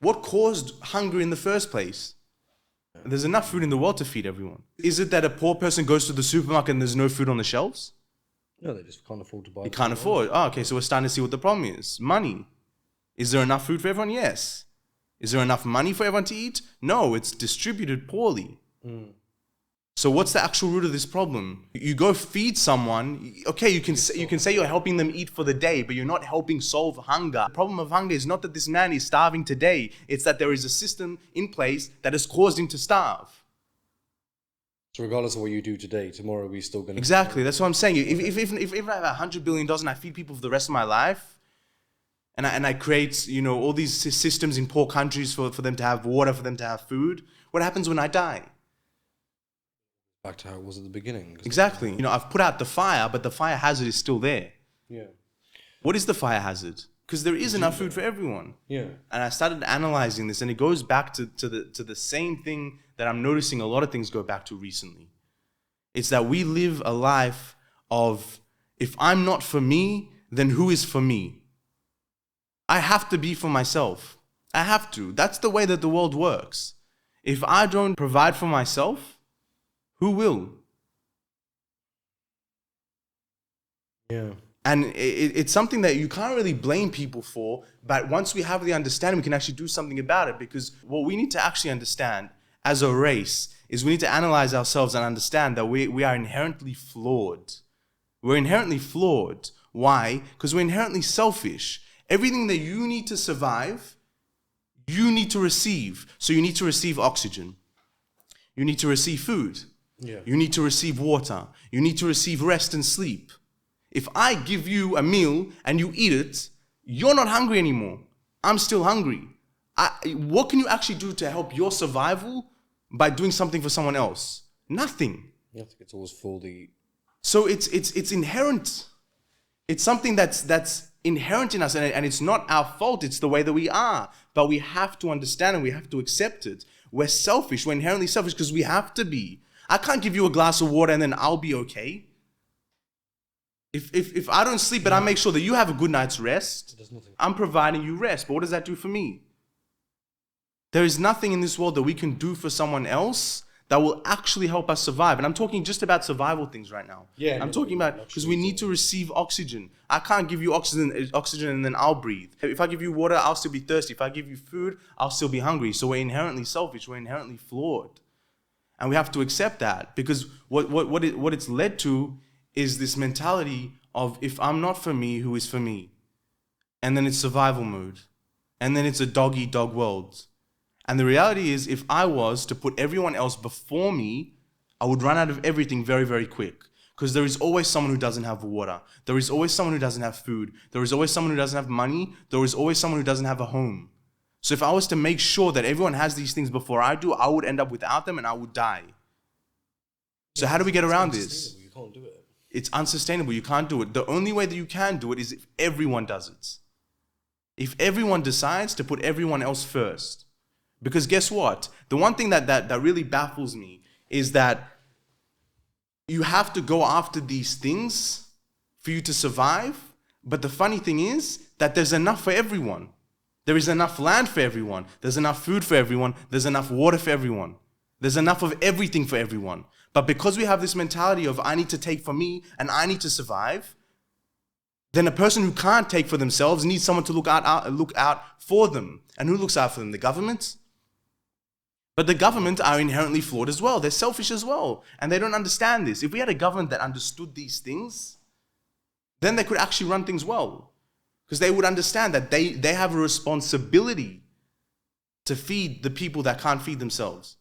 What caused hunger in the first place? There's enough food in the world to feed everyone. Is it that a poor person goes to the supermarket and there's no food on the shelves? No, they just can't afford to buy. They can't afford. Oh, okay, so we're starting to see what the problem is. Money. Is there enough food for everyone? Yes. Is there enough money for everyone to eat? No, it's distributed poorly. So what's the actual root of this problem? You go feed someone, okay, you can say you're helping them eat for the day, but you're not helping solve hunger. The problem of hunger is not that this man is starving today, it's that there is a system in place that has caused him to starve. So regardless of what you do today, tomorrow we're still going to... Exactly, that's what I'm saying. If I have $100 billion and I feed people for the rest of my life, and I create, all these systems in poor countries for them to have water, for them to have food, what happens when I die? Back to how it was at the beginning. Exactly. I've put out the fire, but the fire hazard is still there. Yeah. What is the fire hazard? Because there is enough food for everyone. Yeah. And I started analyzing this, and it goes back to the same thing that I'm noticing a lot of things go back to recently. It's that we live a life of, if I'm not for me, then who is for me? I have to be for myself. I have to. That's the way that the world works. If I don't provide for myself, who will? Yeah. And it's something that you can't really blame people for, but once we have the understanding, we can actually do something about it, because what we need to actually understand as a race is we need to analyze ourselves and understand that we are inherently flawed. We're inherently flawed. Why? Because we're inherently selfish. Everything that you need to survive, you need to receive. So you need to receive oxygen. You need to receive food. Yeah. You need to receive water. You need to receive rest and sleep. If I give you a meal and you eat it, you're not hungry anymore. I'm still hungry. What can you actually do to help your survival by doing something for someone else? Nothing. You have to get towards fully... So it's inherent. It's something that's inherent in us, and it's not our fault. It's the way that we are. But we have to understand and we have to accept it. We're selfish. We're inherently selfish because we have to be. I can't give you a glass of water and then I'll be okay. If I don't sleep, but I make sure that you have a good night's rest, I'm providing you rest. But what does that do for me? There is nothing in this world that we can do for someone else that will actually help us survive. And I'm talking just about survival things right now. Yeah, I'm talking about, because we need to receive oxygen. I can't give you oxygen and then I'll breathe. If I give you water, I'll still be thirsty. If I give you food, I'll still be hungry. So we're inherently selfish. We're inherently flawed. And we have to accept that, because what it's led to is this mentality of, if I'm not for me, who is for me? And then it's survival mode. And then it's a dog-eat-dog world. And the reality is, if I was to put everyone else before me, I would run out of everything very, very quick. Because there is always someone who doesn't have water. There is always someone who doesn't have food. There is always someone who doesn't have money. There is always someone who doesn't have a home. So if I was to make sure that everyone has these things before I do, I would end up without them and I would die. So how do we get around this? You can't do it. It's unsustainable. You can't do it. The only way that you can do it is if everyone does it. If everyone decides to put everyone else first. Because guess what? The one thing that really baffles me is that you have to go after these things for you to survive. But the funny thing is that there's enough for everyone. There is enough land for everyone. There's enough food for everyone. There's enough water for everyone. There's enough of everything for everyone. But because we have this mentality of, I need to take for me and I need to survive, then a person who can't take for themselves needs someone to look out for them. And who looks out for them? The government? But the government are inherently flawed as well. They're selfish as well. And they don't understand this. If we had a government that understood these things, then they could actually run things well. Because they would understand that they have a responsibility to feed the people that can't feed themselves.